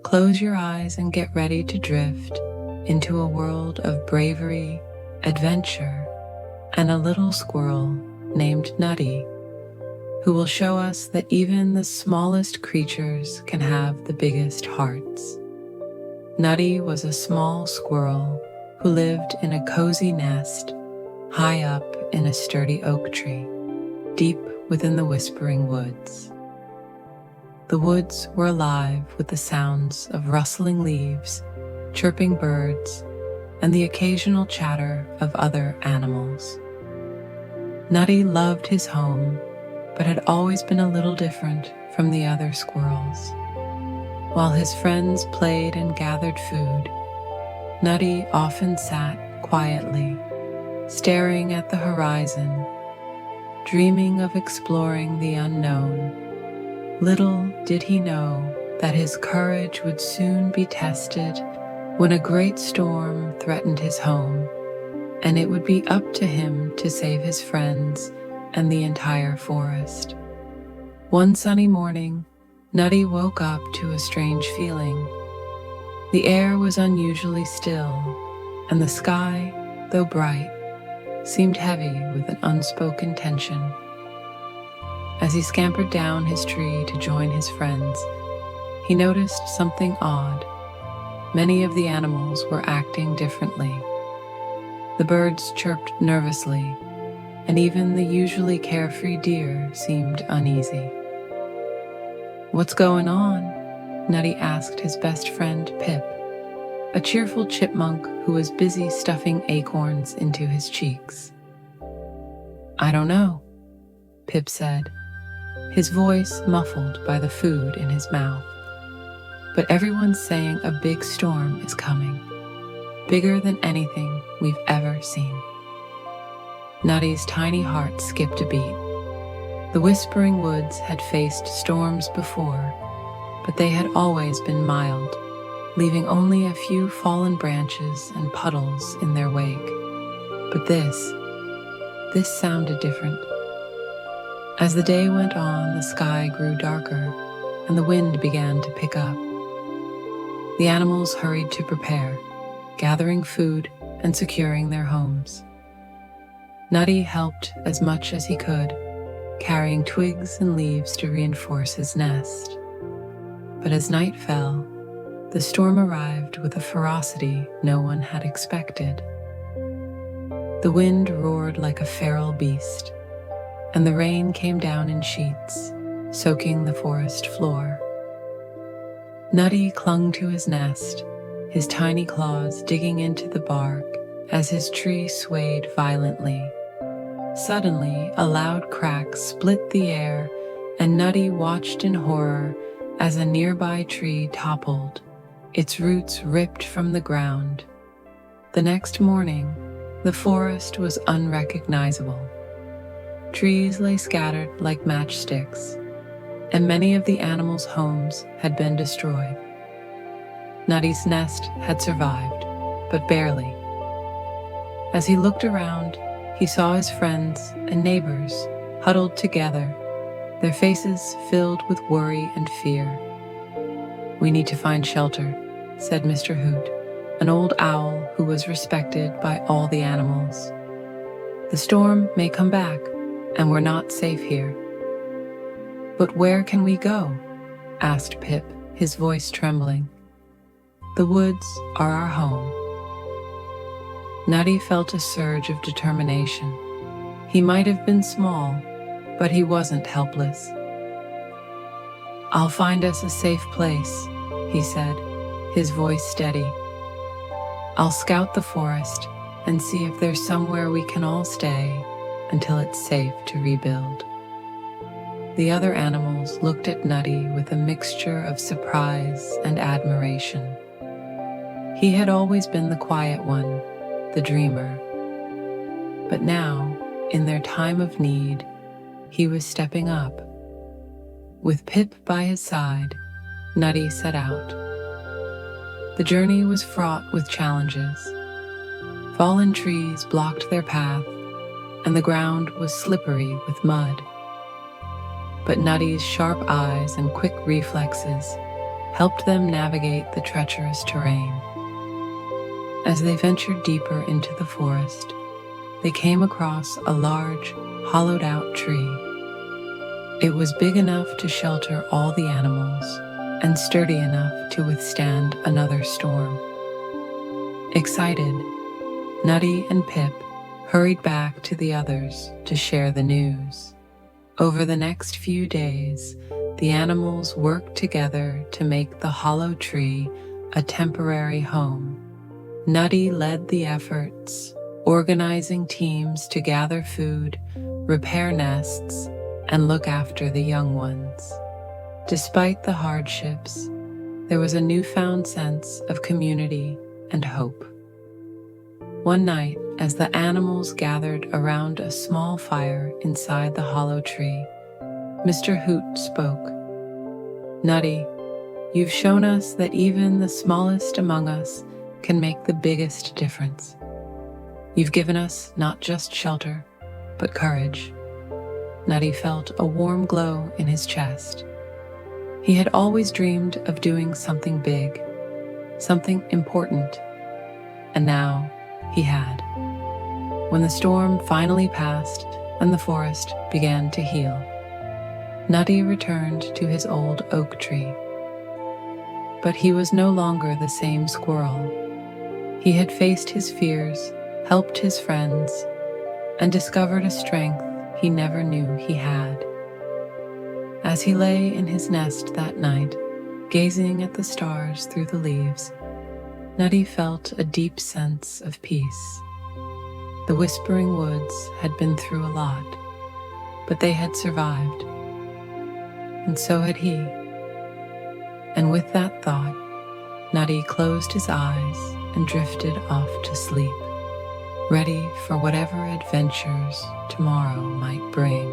Close your eyes and get ready to drift into a world of bravery, adventure, and a little squirrel named Nutty, who will show us that even the smallest creatures can have the biggest hearts. Nutty was a small squirrel who lived in a cozy nest high up in a sturdy oak tree, deep within the whispering woods. The woods were alive with the sounds of rustling leaves, chirping birds, and the occasional chatter of other animals. Nutty loved his home, but had always been a little different from the other squirrels. While his friends played and gathered food, Nutty often sat quietly, staring at the horizon, dreaming of exploring the unknown. Little did he know that his courage would soon be tested when a great storm threatened his home, and it would be up to him to save his friends and the entire forest. One sunny morning, Nutty woke up to a strange feeling. The air was unusually still, and the sky, though bright, seemed heavy with an unspoken tension. As he scampered down his tree to join his friends, he noticed something odd. Many of the animals were acting differently. The birds chirped nervously, and even the usually carefree deer seemed uneasy. "What's going on?" Nutty asked his best friend Pip, a cheerful chipmunk who was busy stuffing acorns into his cheeks. "I don't know," Pip said, his voice muffled by the food in his mouth. "But everyone's saying a big storm is coming, bigger than anything we've ever seen." Nutty's tiny heart skipped a beat. The whispering woods had faced storms before, but they had always been mild, leaving only a few fallen branches and puddles in their wake. But this sounded different. As the day went on, the sky grew darker, and the wind began to pick up. The animals hurried to prepare, gathering food and securing their homes. Nutty helped as much as he could, carrying twigs and leaves to reinforce his nest. But as night fell, the storm arrived with a ferocity no one had expected. The wind roared like a feral beast, and the rain came down in sheets, soaking the forest floor. Nutty clung to his nest, his tiny claws digging into the bark as his tree swayed violently. Suddenly, a loud crack split the air, and Nutty watched in horror as a nearby tree toppled, its roots ripped from the ground. The next morning, the forest was unrecognizable. Trees lay scattered like matchsticks, and many of the animals' homes had been destroyed. Nutty's nest had survived, but barely. As he looked around, he saw his friends and neighbors huddled together, their faces filled with worry and fear. "We need to find shelter," said Mr. Hoot, an old owl who was respected by all the animals. "The storm may come back, and we're not safe here." "But where can we go?" asked Pip, his voice trembling. "The woods are our home." Nutty felt a surge of determination. He might have been small, but he wasn't helpless. "I'll find us a safe place," he said, his voice steady. "I'll scout the forest and see if there's somewhere we can all stay until it's safe to rebuild." The other animals looked at Nutty with a mixture of surprise and admiration. He had always been the quiet one, the dreamer. But now, in their time of need, he was stepping up. With Pip by his side, Nutty set out. The journey was fraught with challenges. Fallen trees blocked their path, and the ground was slippery with mud. But Nutty's sharp eyes and quick reflexes helped them navigate the treacherous terrain. As they ventured deeper into the forest, they came across a large, hollowed-out tree. It was big enough to shelter all the animals and sturdy enough to withstand another storm. Excited, Nutty and Pip hurried back to the others to share the news. Over the next few days, the animals worked together to make the hollow tree a temporary home. Nutty led the efforts, organizing teams to gather food, repair nests, and look after the young ones. Despite the hardships, there was a newfound sense of community and hope. One night, as the animals gathered around a small fire inside the hollow tree, Mr. Hoot spoke. "Nutty, you've shown us that even the smallest among us can make the biggest difference. You've given us not just shelter, but courage." Nutty felt a warm glow in his chest. He had always dreamed of doing something big, something important, and now he had. When the storm finally passed and the forest began to heal, Nutty returned to his old oak tree. But he was no longer the same squirrel. He had faced his fears, helped his friends, and discovered a strength he never knew he had. As he lay in his nest that night, gazing at the stars through the leaves, Nutty felt a deep sense of peace. The whispering woods had been through a lot, but they had survived. And so had he. And with that thought, Nutty closed his eyes and drifted off to sleep, ready for whatever adventures tomorrow might bring.